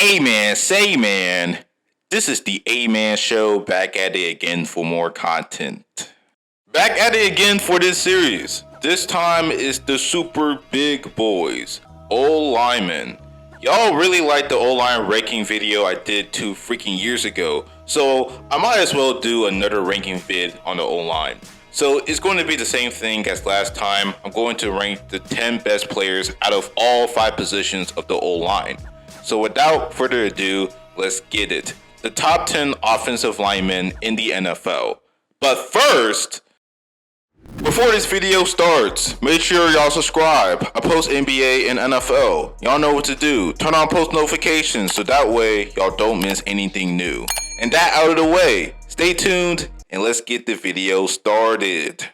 Amen, say man. This is the A-Man Show, back at it again for more content. Back at it again for this series. This time is the super big boys, O-linemen. Y'all really liked the O-line ranking video I did 2 freaking years ago, so I might as well do another ranking vid on the O-line. So it's going to be the same thing as last time. I'm going to rank the 10 best players out of all 5 positions of the O-line. So without further ado, let's get it. The top 10 offensive linemen in the NFL. But first, before this video starts, make sure y'all subscribe. I post NBA and NFL. Y'all know what to do. Turn on post notifications so that way y'all don't miss anything new. And that out of the way, stay tuned and let's get the video started.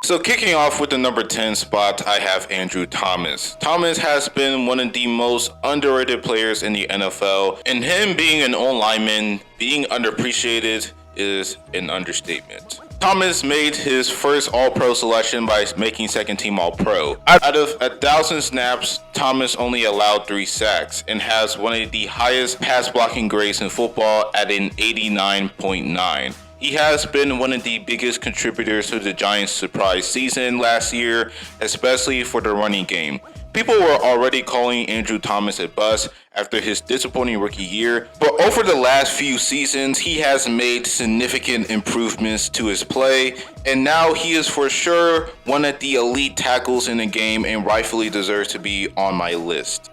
So kicking off with the number 10 spot, I have Andrew Thomas. Thomas has been one of the most underrated players in the NFL, and him being an O-lineman, being underappreciated is an understatement. Thomas made his first All-Pro selection by making second team All-Pro. Out of 1,000 snaps, Thomas only allowed 3 sacks and has one of the highest pass blocking grades in football at an 89.9. He has been one of the biggest contributors to the Giants' surprise season last year, especially for the running game. People were already calling Andrew Thomas a bust after his disappointing rookie year, but over the last few seasons, he has made significant improvements to his play, and now he is for sure one of the elite tackles in the game and rightfully deserves to be on my list.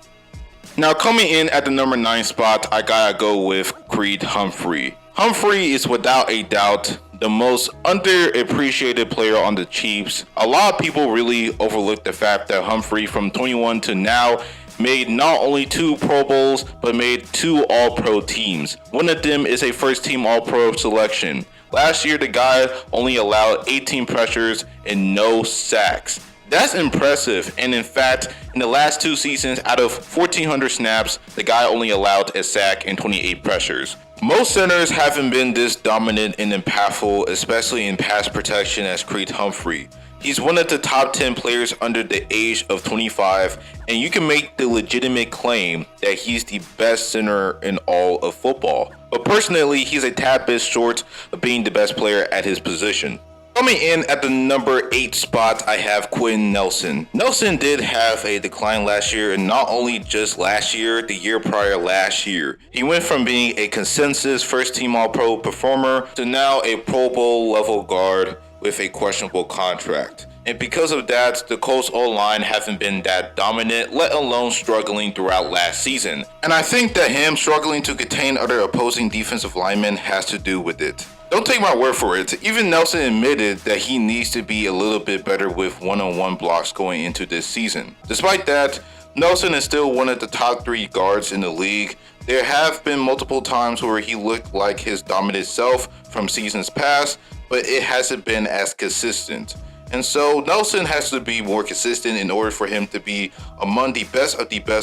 Now coming in at the number 9 spot, I gotta go with Creed Humphrey. Humphrey is without a doubt the most underappreciated player on the Chiefs. A lot of people really overlook the fact that Humphrey from 21 to now made not only 2 Pro Bowls, but made 2 All-Pro teams. One of them is a first team All-Pro selection. Last year, the guy only allowed 18 pressures and no sacks. That's impressive, and in fact, in the last 2 seasons, out of 1,400 snaps, the guy only allowed a sack and 28 pressures. Most centers haven't been this dominant and impactful, especially in pass protection, as Creed Humphrey. He's one of the top 10 players under the age of 25, and you can make the legitimate claim that he's the best center in all of football. But personally, he's a tad bit short of being the best player at his position. Coming in at the number 8 spot, I have Quenton Nelson. Nelson did have a decline last year, and not only just last year, the year prior last year. He went from being a consensus first team All-Pro performer to now a Pro Bowl level guard with a questionable contract. And because of that, the Colts O-line haven't been that dominant, let alone struggling throughout last season. And I think that him struggling to contain other opposing defensive linemen has to do with it. Don't take my word for it. Even Nelson admitted that he needs to be a little bit better with one-on-one blocks going into this season. Despite that, Nelson is still one of the top 3 guards in the league. There have been multiple times where he looked like his dominant self from seasons past, but it hasn't been as consistent. And so Nelson has to be more consistent in order for him to be among the best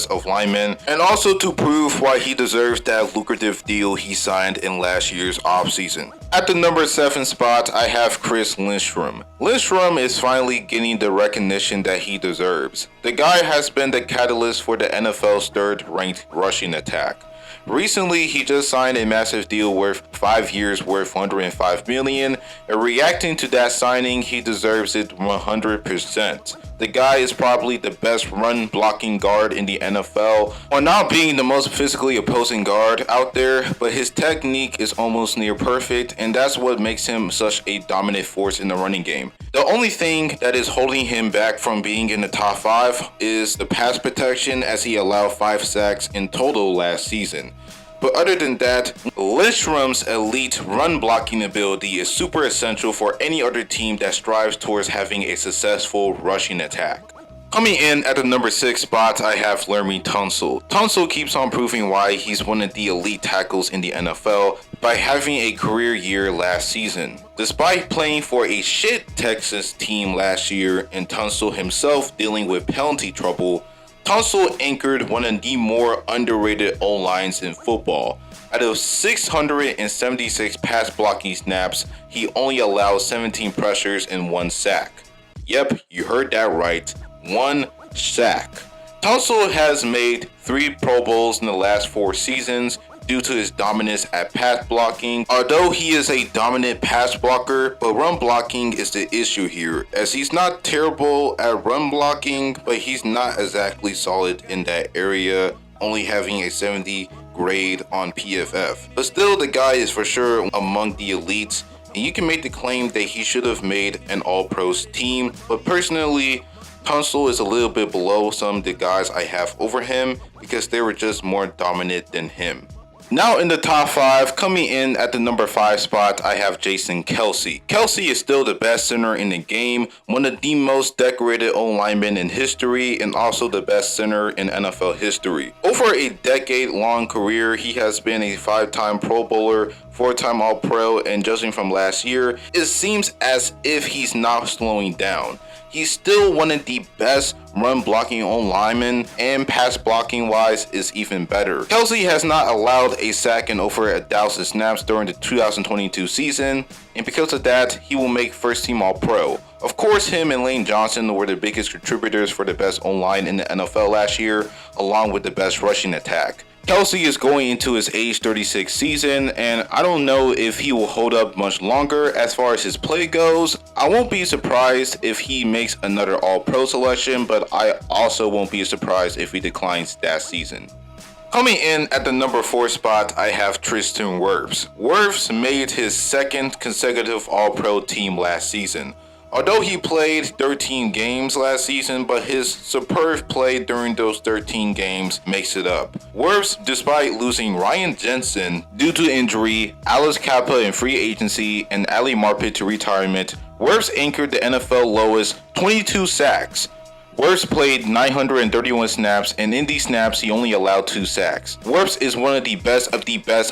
of linemen, and also to prove why he deserves that lucrative deal he signed in last year's offseason. At the number 7 spot, I have Chris Lindstrom. Lindstrom is finally getting the recognition that he deserves. The guy has been the catalyst for the NFL's 3rd ranked rushing attack. Recently, he just signed a massive deal worth 5 years worth $105 million, and reacting to that signing, he deserves it 100%. The guy is probably the best run blocking guard in the NFL, while not being the most physically opposing guard out there, but his technique is almost near perfect, and that's what makes him such a dominant force in the running game. The only thing that is holding him back from being in the top 5 is the pass protection, as he allowed 5 sacks in total last season. But other than that, Lindstrom's elite run blocking ability is super essential for any other team that strives towards having a successful rushing attack. Coming in at the number 6 spot, I have Laremy Tunsil. Tunsil keeps on proving why he's one of the elite tackles in the NFL by having a career year last season. Despite playing for a shit Texas team last year and Tunsil himself dealing with penalty trouble, Tunsil anchored one of the more underrated O-lines in football. Out of 676 pass blocking snaps, he only allowed 17 pressures and 1 sack. Yep, you heard that right, 1 sack. Tunsil has made 3 Pro Bowls in the last 4 seasons due to his dominance at pass blocking. Although he is a dominant pass blocker, but run blocking is the issue here, as he's not terrible at run blocking, but he's not exactly solid in that area, only having a 70 grade on PFF. But still, the guy is for sure among the elites, and you can make the claim that he should have made an All-Pros team, but personally, Tunsil is a little bit below some of the guys I have over him because they were just more dominant than him. Now in the top 5, coming in at the number 5 spot, I have Jason Kelce. Kelce is still the best center in the game, one of the most decorated O-linemen in history, and also the best center in NFL history. Over a decade-long career, he has been a 5-time Pro Bowler, 4-time All-Pro, and judging from last year, it seems as if he's not slowing down. He's still one of the best run blocking O-linemen, and pass blocking wise is even better. Kelce has not allowed a sack in over 1,000 snaps during the 2022 season, and because of that, he will make first team All-Pro. Of course, him and Lane Johnson were the biggest contributors for the best O-line in the NFL last year, along with the best rushing attack. Kelce is going into his age 36 season, and I don't know if he will hold up much longer as far as his play goes. I won't be surprised if he makes another All-Pro selection, but I also won't be surprised if he declines that season. Coming in at the number 4 spot, I have Tristan Wirfs. Wirfs made his 2nd consecutive All-Pro team last season. Although he played 13 games last season, but his superb play during those 13 games makes it up. Wirfs, despite losing Ryan Jensen due to injury, Alex Kappa in free agency, and Ali Marpet to retirement, Wirfs anchored the NFL lowest 22 sacks. Wirfs played 931 snaps, and in these snaps, he only allowed 2 sacks. Wirfs is one of the best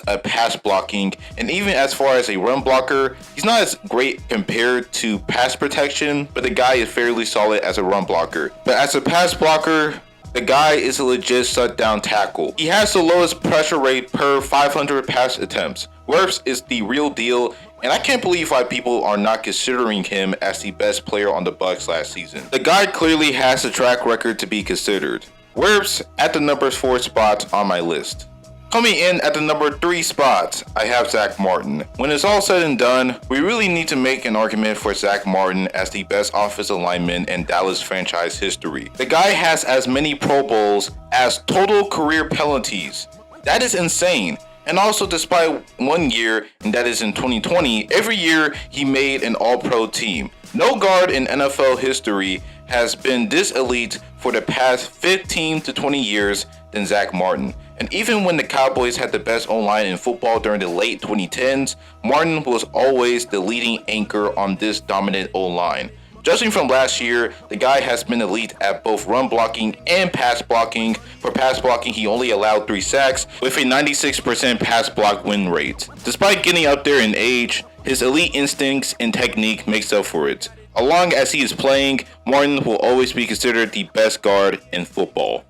at pass blocking, and even as far as a run blocker, he's not as great compared to pass protection, but the guy is fairly solid as a run blocker. But as a pass blocker, the guy is a legit shutdown tackle. He has the lowest pressure rate per 500 pass attempts. Wirfs is the real deal, and I can't believe why people are not considering him as the best player on the Bucs last season. The guy clearly has a track record to be considered. Wirfs at the number 4 spot on my list. Coming in at the number 3 spot, I have Zach Martin. When it's all said and done, we really need to make an argument for Zach Martin as the best offensive lineman in Dallas franchise history. The guy has as many Pro Bowls as total career penalties. That is insane. And also, despite 1 year, and that is in 2020, every year he made an All-Pro team. No guard in NFL history has been this elite for the past 15 to 20 years than Zach Martin. And even when the Cowboys had the best O-line in football during the late 2010s, Martin was always the leading anchor on this dominant O-line. Judging from last year, the guy has been elite at both run blocking and pass blocking. For pass blocking, he only allowed 3 sacks with a 96% pass block win rate. Despite getting up there in age, his elite instincts and technique makes up for it. As long as he is playing, Martin will always be considered the best guard in football.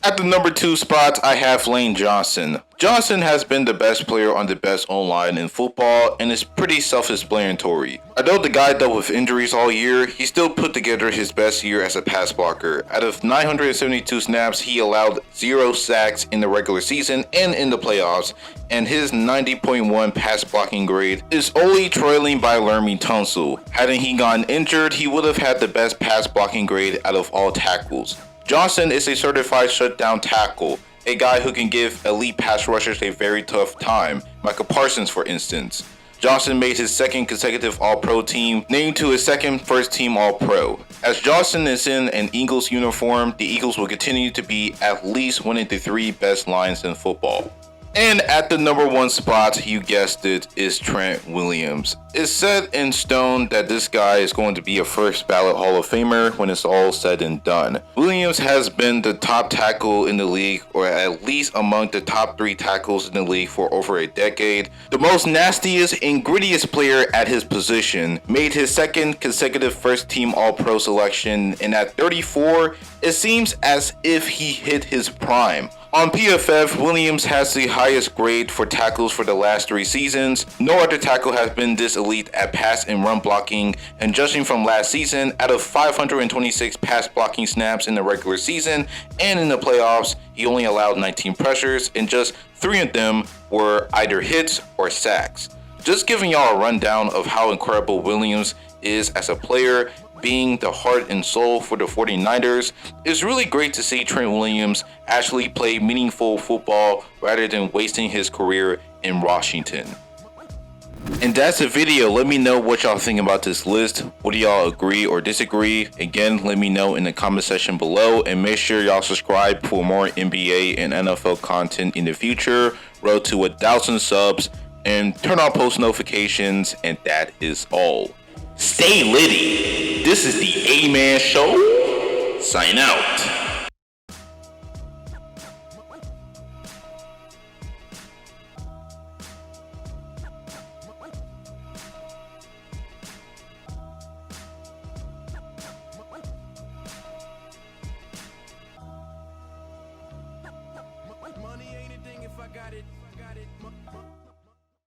At the number 2 spot, I have Lane Johnson. Johnson has been the best player on the best O-line in football, and is pretty self-explanatory. Although the guy dealt with injuries all year, he still put together his best year as a pass blocker. Out of 972 snaps, he allowed 0 sacks in the regular season and in the playoffs, and his 90.1 pass blocking grade is only trailing by Laremy Tunsil. Hadn't he gotten injured, he would have had the best pass blocking grade out of all tackles. Johnson is a certified shutdown tackle, a guy who can give elite pass rushers a very tough time, Micah Parsons for instance. Johnson made his 2nd consecutive All-Pro team, named to his 2nd first-team All-Pro. As Johnson is in an Eagles uniform, the Eagles will continue to be at least one of the 3 best lines in football. And at the number 1 spot, you guessed it, is Trent Williams. It's set in stone that this guy is going to be a first ballot Hall of Famer when it's all said and done. Williams has been the top tackle in the league, or at least among the top 3 tackles in the league for over a decade. The most nastiest and grittiest player at his position, made his 2nd consecutive first team All-Pro selection, and at 34, it seems as if he hit his prime. On PFF, Williams has the highest grade for tackles for the last 3 seasons. No other tackle has been this elite at pass and run blocking, and judging from last season, out of 526 pass blocking snaps in the regular season and in the playoffs, he only allowed 19 pressures, and just 3 of them were either hits or sacks. Just giving y'all a rundown of how incredible Williams is as a player, being the heart and soul for the 49ers. It's really great to see Trent Williams actually play meaningful football rather than wasting his career in Washington. And that's the video. Let me know what y'all think about this list. What do y'all agree or disagree? Again, let me know in the comment section below, and make sure y'all subscribe for more NBA and NFL content in the future. Road to 1,000 subs, and turn on post notifications, and that is all. Stay litty. This is the A-Man Show. Sign out. Money ain't a thing if I got it.